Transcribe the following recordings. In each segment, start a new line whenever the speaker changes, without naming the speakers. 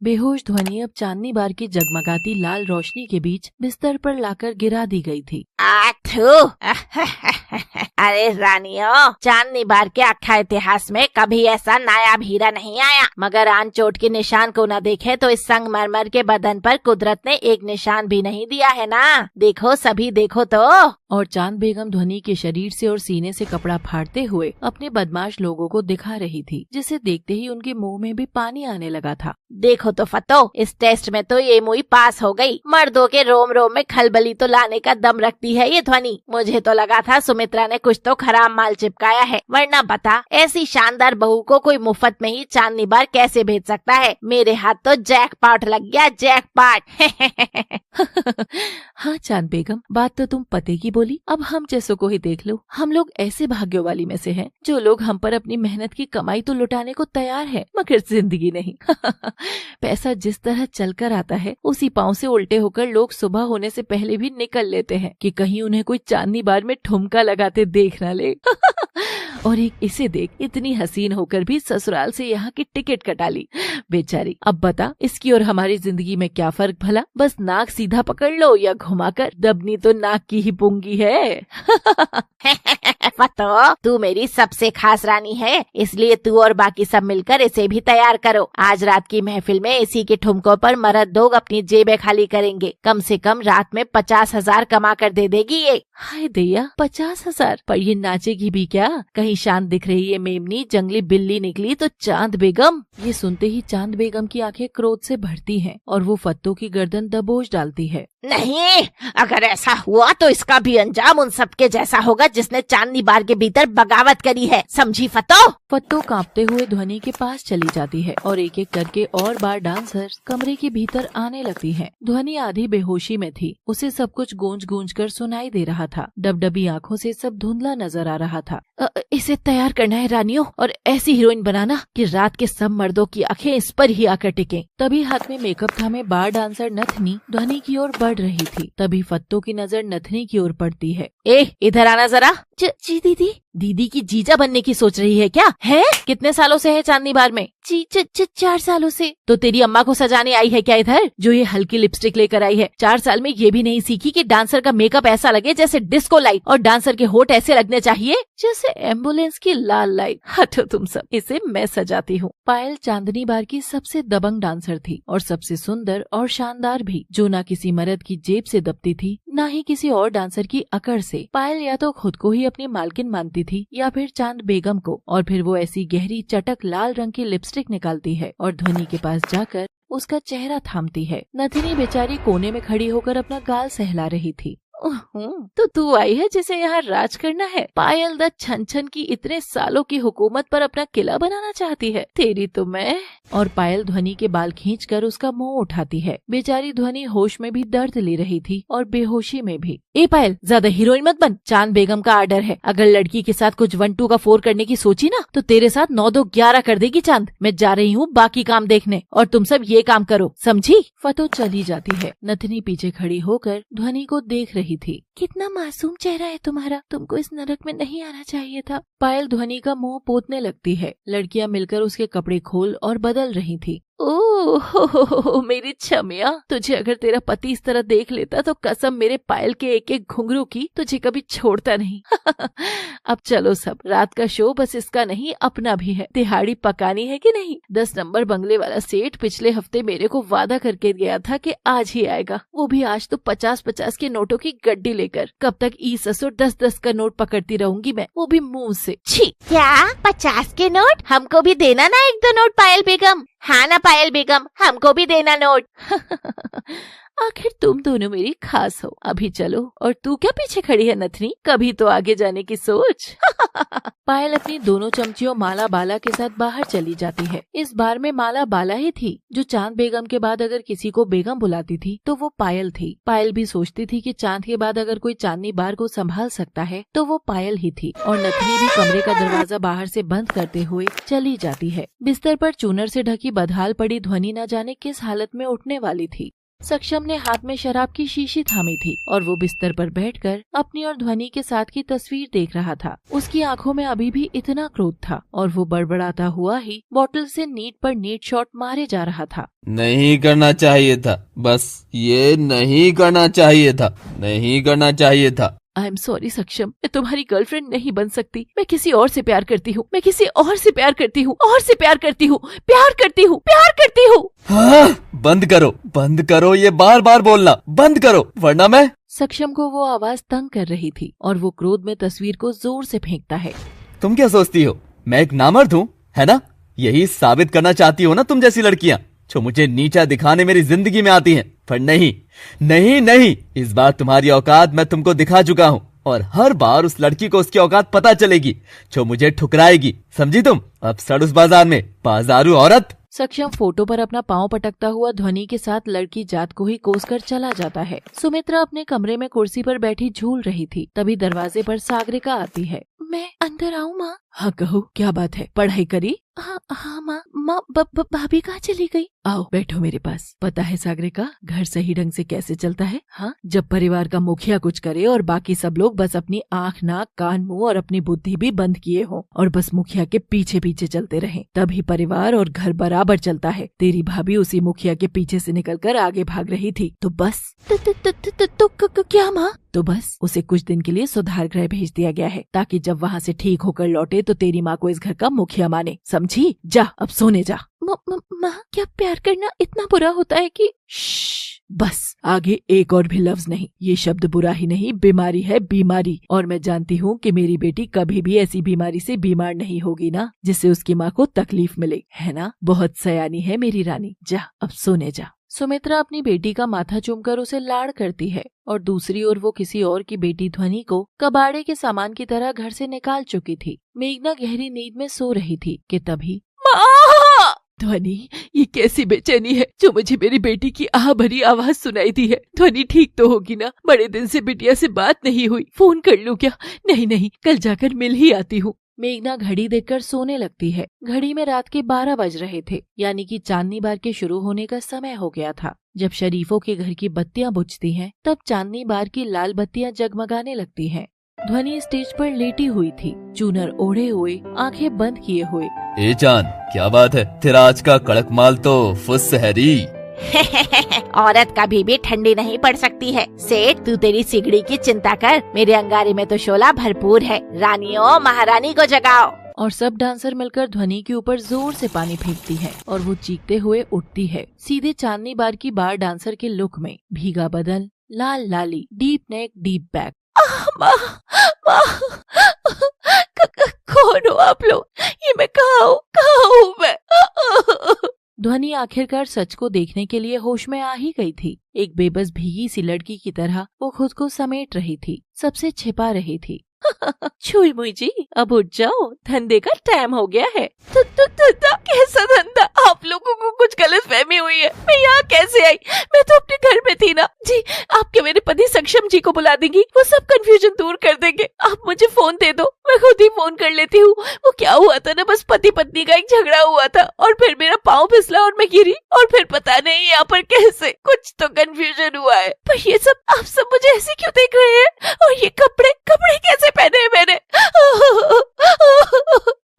बेहोश ध्वनि अब चांदनी बार की जगमगाती लाल रोशनी के बीच बिस्तर पर लाकर गिरा दी गई थी।
आथू अरे रानियों, चांदनी बार के अक्खा इतिहास में कभी ऐसा नायाब हीरा नहीं आया, मगर आन चोट के निशान को न देखे तो इस संगमरमर के बदन पर कुदरत ने एक निशान भी नहीं दिया है ना। देखो सभी, देखो तो।
और चांद बेगम ध्वनि के शरीर से और सीने से कपड़ा फाड़ते हुए अपने बदमाश लोगों को दिखा रही थी, जिसे देखते ही उनके मुंह में भी पानी आने लगा था।
देखो तो फतो, इस टेस्ट में तो ये मुई पास हो गई। मर्दों के रोम रोम में खलबली तो लाने का दम रखती है ये ध्वनि। मुझे तो लगा था सुमित्रा ने कुछ तो खराब माल चिपकाया है, वरना बता ऐसी शानदार बहू को कोई मुफ्त में ही चांदनी बार कैसे भेज सकता है। मेरे हाथ तो जैकपॉट लग गया, जैकपॉट।
हाँ चांद बेगम, बात तो तुम पते की बोली। अब हम जैसों को ही देख लो, हम लोग ऐसे भाग्यों वाली में से हैं जो लोग हम पर अपनी मेहनत की कमाई तो लुटाने को तैयार है, मगर जिंदगी नहीं। पैसा जिस तरह चलकर आता है उसी पाँव से उल्टे होकर लोग सुबह होने से पहले भी निकल लेते हैं कि कहीं उन्हें कोई चांदनी बार में ठुमका लगाते देख न ले। और एक इसे देख, इतनी हसीन होकर भी ससुराल से यहाँ की टिकट कटा ली बेचारी। अब बता, इसकी और हमारी जिंदगी में क्या फर्क भला? बस नाक सीधा पकड़ लो या घुमाकर, दबनी तो नाक की ही पुंगी है।
फतो, तू मेरी सबसे खास रानी है, इसलिए तू और बाकी सब मिलकर इसे भी तैयार करो। आज रात की महफिल में इसी के ठुमकों पर मर्द लोग अपनी जेबें खाली करेंगे। कम से कम रात में 50,000 कमा कर दे देगी ये।
हाय दैया, 50,000? पर ये नाचेगी भी क्या? कहीं शान दिख रही है मेमनी, जंगली बिल्ली निकली तो चांद बेगम। ये सुनते ही चांद बेगम की आंखें क्रोध से भरती हैं और वो फत्तों की गर्दन दबोच डालती है।
नहीं, अगर ऐसा हुआ तो इसका भी अंजाम उन सबके जैसा होगा जिसने चांदनी बार के भीतर बगावत करी है, समझी फतो?
फत्तो कांपते हुए ध्वनि के पास चली जाती है और एक एक करके और बार डांसर कमरे के भीतर आने लगती है। ध्वनि आधी बेहोशी में थी, उसे सब कुछ गूंज गूंज कर सुनाई दे रहा था। डबडबी आंखों से सब धुंधला नजर आ रहा था। इसे तैयार करना है रानियों, और ऐसी हीरोइन बनाना कि रात के सब मर्दों की आंखें इस पर ही आकर टिके। तभी हाथ में मेकअप थामे बार डांसर नथनी ध्वनि की ओर बढ़ रही थी। तभी फत्तो की नजर नथनी की ओर पड़ती है।
इधर आना जरा।
जी दीदी।
दीदी की जीजा बनने की सोच रही है क्या? है? कितने सालों से है चांदनी बार में?
जी 4 सालों से।
तो तेरी अम्मा को सजाने आई है क्या इधर, जो ये हल्की लिपस्टिक लेकर आई है? 4 साल में ये भी नहीं सीखी कि डांसर का मेकअप ऐसा लगे जैसे डिस्को लाइट, और डांसर के होठ ऐसे लगने चाहिए
जैसे एम्बुलेंस की लाल लाइट। हटो तुम सब, इसे मैं सजाती हूँ। पायल चांदनी बार की सबसे दबंग डांसर थी और सबसे सुंदर और शानदार भी, जो ना किसी मर्द की जेब से दबती थी ना ही किसी और डांसर की अकड़ से। पायल या तो खुद को ही अपनी मालकिन मानती थी या फिर चांद बेगम को, और फिर वो ऐसी गहरी चटक लाल रंग की लिपस्टिक निकालती है और ध्वनि के पास जाकर उसका चेहरा थामती है। नथिनी बेचारी कोने में खड़ी होकर अपना गाल सहला रही थी। तो तू आई है जिसे यहाँ राज करना है? पायल द छन छन की इतने सालों की हुकूमत पर अपना किला बनाना चाहती है? तेरी तो मैं। और पायल ध्वनि के बाल खींचकर उसका मुंह उठाती है। बेचारी ध्वनि होश में भी दर्द ले रही थी और बेहोशी में भी।
ए पायल, ज्यादा हीरोइन मत बन, चांद बेगम का आर्डर है। अगर लड़की के साथ कुछ 1-2 का 4 करने की सोची ना तो तेरे साथ 9-2-11 कर देगी चांद। मैं जा रही हूँ बाकी काम देखने, और तुम सब ये काम करो, समझी?
फतो चली जाती है। नथनी पीछे खड़ी होकर ध्वनि को देख रही थी। कितना मासूम चेहरा है तुम्हारा, तुमको इस नरक में नहीं आना चाहिए था। पायल ध्वनि का मुंह पोतने लगती है। लड़कियां मिलकर उसके कपड़े खोल और बदल रही थी। ओह मेरी छमिया, तुझे अगर तेरा पति इस तरह देख लेता तो कसम मेरे पायल के एक एक घुंघरू की, तुझे कभी छोड़ता नहीं। अब चलो सब, रात का शो बस इसका नहीं अपना भी है। दिहाड़ी पकानी है कि नहीं? 10 नंबर बंगले वाला सेठ पिछले हफ्ते मेरे को वादा करके गया था कि आज ही आएगा, वो भी आज तो 50-50 के नोटों की गड्डी लेकर। कब तक ई ससुर 10-10 का नोट पकड़ती रहूंगी मैं, वो भी मुंह से।
छी, क्या 50 के नोट? हमको भी देना ना 1-2 नोट पायल बेगम। हाँ ना पायल बेगम, हमको भी देना नोट।
आखिर तुम दोनों मेरी खास हो। अभी चलो। और तू क्या पीछे खड़ी है नथनी, कभी तो आगे जाने की सोच। पायल अपनी दोनों चमचियों माला बाला के साथ बाहर चली जाती है। इस बार में माला बाला ही थी जो चांद बेगम के बाद अगर किसी को बेगम बुलाती थी तो वो पायल थी। पायल भी सोचती थी कि चांद के बाद अगर कोई चांदनी बार को संभाल सकता है तो वो पायल ही थी। और नथनी भी कमरे का दरवाजा बाहर से बंद करते हुए चली जाती है। बिस्तर पर चूनर से ढकी बदहाल पड़ी ध्वनि न जाने किस हालत में उठने वाली थी। सक्षम ने हाथ में शराब की शीशी थामी थी और वो बिस्तर पर बैठकर अपनी और ध्वनि के साथ की तस्वीर देख रहा था। उसकी आंखों में अभी भी इतना क्रोध था और वो बड़बड़ाता हुआ ही बोतल से नीट पर नीट शॉट मारे जा रहा था।
नहीं करना चाहिए था, बस ये नहीं करना चाहिए था, नहीं करना चाहिए था।
आई एम सॉरी सक्षम, मैं तुम्हारी गर्लफ्रेंड नहीं बन सकती। मैं किसी और से प्यार करती हूँ, मैं किसी और से प्यार करती हूँ, और से प्यार करती हूँ, प्यार करती हूँ, प्यार करती हूँ।
हाँ, बंद करो ये बार बार बोलना, बंद करो वरना मैं।
सक्षम को वो आवाज तंग कर रही थी और वो क्रोध में तस्वीर को जोर से फेंकता है।
तुम क्या सोचती हो मैं एक नामर्द हूँ, है ना? यही साबित करना चाहती हो ना तुम जैसी लड़कियाँ जो मुझे नीचा दिखाने मेरी जिंदगी में आती हैं। पर नहीं नहीं नहीं, इस बार तुम्हारी औकात मैं तुमको दिखा चुका हूँ और हर बार उस लड़की को उसकी औकात पता चलेगी जो मुझे ठुकराएगी, समझी तुम? अब सड़ उस बाजार में, बाजारू औरत।
सक्षम फोटो पर अपना पांव पटकता हुआ ध्वनि के साथ लड़की जात को ही कोसकर चला जाता है। सुमित्रा अपने कमरे में कुर्सी पर बैठी झूल रही थी, तभी दरवाजे पर सागरिका आती है। मैं अंदर आऊँ माँ? हाँ कहो, क्या बात है? पढ़ाई करी? हाँ माँ, भाभी कहाँ चली गई? आओ बैठो मेरे पास। पता है सागरिका, घर सही ढंग से कैसे चलता है? हाँ, जब परिवार का मुखिया कुछ करे और बाकी सब लोग बस अपनी आँख नाक कान मुंह और अपनी बुद्धि भी बंद किए हो और बस मुखिया के पीछे पीछे चलते रहे, तभी परिवार और घर बराबर चलता है। तेरी भाभी उसी मुखिया के पीछे से निकलकर आगे भाग रही थी, तो बस तो क्या माँ? तो बस उसे कुछ दिन के लिए सुधार गृह भेज दिया गया है ताकि जब वहाँ से ठीक होकर लौटे तो तेरी माँ को इस घर का मुखिया माने, समझी? जा अब सोने जा। माँ, क्या प्यार करना इतना बुरा होता है कि? बस आगे एक और भी लफ्ज नहीं। ये शब्द बुरा ही नहीं, बीमारी है, बीमारी। और मैं जानती हूँ कि मेरी बेटी कभी भी ऐसी बीमारी से बीमार नहीं होगी ना जिससे उसकी माँ को तकलीफ मिले, है ना? बहुत सयानी है मेरी रानी, जा अब सोने जा। सुमित्रा अपनी बेटी का माथा चूमकर उसे लाड़ करती है और दूसरी ओर वो किसी और की बेटी ध्वनि को कबाड़े के सामान की तरह घर से निकाल चुकी थी। मेघना गहरी नींद में सो रही थी कि तभी माँ! ध्वनि, ये कैसी बेचैनी है जो मुझे मेरी बेटी की आह भरी आवाज सुनाई दी है? ध्वनि ठीक तो होगी ना? बड़े दिन से बिटिया से बात नहीं हुई, फोन कर लूं क्या? नहीं, कल जाकर मिल ही आती हूँ। मेघना घड़ी देखकर सोने लगती है। घड़ी में रात के 12 बज रहे थे, यानी कि चांदनी बार के शुरू होने का समय हो गया था। जब शरीफों के घर की बत्तियां बुझती हैं, तब चांदनी बार की लाल बत्तियां जगमगाने लगती हैं। ध्वनि स्टेज पर लेटी हुई थी, चूनर ओढ़े हुए, आंखें बंद किए हुए।
ए चांद, क्या बात है? तेरा आज का कड़क माल तो फुस है री।
औरत कभी भी ठंडी नहीं पड़ सकती है। सेठ, तू तेरी सिगड़ी की चिंता कर, मेरे अंगारे में तो शोला भरपूर है। रानियों, महारानी को जगाओ।
और सब डांसर मिलकर ध्वनि के ऊपर जोर से पानी फेंकती है और वो चीखते हुए उठती है, सीधे चांदनी बार की बार डांसर के लुक में। भीगा बदन, लाल लाली, डीप नेक, डीप बैक। माँ, कौन हो आप लोग? ये मैं कहाँ हूँ मैं? ध्वनि आखिरकार सच को देखने के लिए होश में आ ही गई थी। एक बेबस भीगी सी लड़की की तरह वो खुद को समेट रही थी, सबसे छिपा रही थी। छुई मुई जी, अब उठ जाओ, धंधे का टाइम हो गया है। कैसा धंधा? आप लोगों को कुछ गलतफहमी हुई है। मैं यहाँ कैसे आई? मैं तो अपने घर में थी ना जी। आपके मेरे पति सक्षम जी को बुला देंगी, वो सब कंफ्यूजन दूर कर देंगे। आप मुझे फोन दे दो, मैं खुद ही फोन कर लेती हूँ। वो क्या हुआ था ना, बस पति पत्नी का एक झगड़ा हुआ था और फिर मेरा पाँव फिसला और मैं गिरी और फिर पता नहीं यहाँ पर कैसे कुछ तो कंफ्यूजन हुआ है। पर ये सब आप सब मुझे ऐसे क्यों देख रहे हैं? और ये कपड़े कैसे पहने हैं मैंने?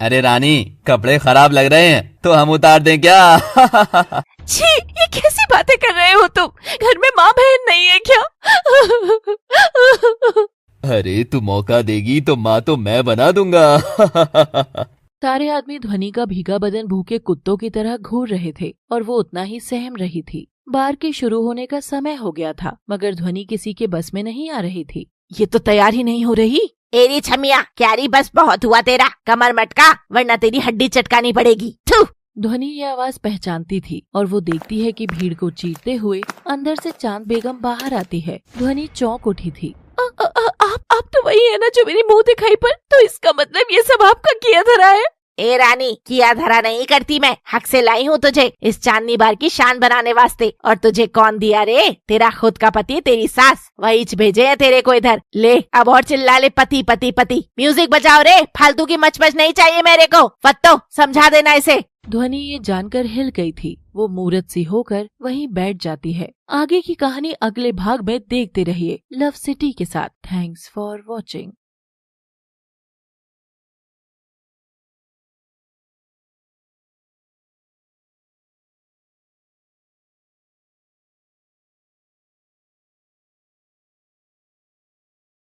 अरे रानी, कपड़े खराब लग रहे हैं तो हम उतार दें क्या?
छी, ये कैसी बातें कर रहे हो तुम? घर में माँ बहन नहीं है क्या?
अरे तू मौका देगी तो माँ तो मैं बना दूंगा।
सारे आदमी ध्वनि का भीगा बदन भूखे कुत्तों की तरह घूर रहे थे और वो उतना ही सहम रही थी। बार के शुरू होने का समय हो गया था, मगर ध्वनि किसी के बस में नहीं आ रही थी। ये तो तैयार ही नहीं हो रही।
एरी छमिया, क्यारी, बस बहुत हुआ तेरा। कमर मटका, वरना तेरी हड्डी चटकानी पड़ेगी।
ध्वनि ये आवाज पहचानती थी और वो देखती है कि भीड़ को चीरते हुए अंदर से चांद बेगम बाहर आती है। ध्वनि चौंक उठी थी। आप तो वही है ना जो मेरी मुंह दिखाई पर? तो इसका मतलब ये सब आपका किया धरा है?
ए रानी, किया धरा नहीं करती मैं, हक से लाई हूँ तुझे इस चांदनी बार की शान बनाने वास्ते। और तुझे कौन दिया रे? तेरा खुद का पति, तेरी सास, वही भेजे है तेरे को इधर। ले अब और चिल्ला ले, पति पति पति। म्यूजिक बजाओ रे, फालतू की मचमच नहीं चाहिए मेरे को। फत्तो, समझा देना इसे।
ध्वनि ये जानकर हिल गई थी। वो मूर्त सी होकर वहीं बैठ जाती है। आगे की कहानी अगले भाग में देखते रहिए लव सिटी के साथ। Thanks for watching.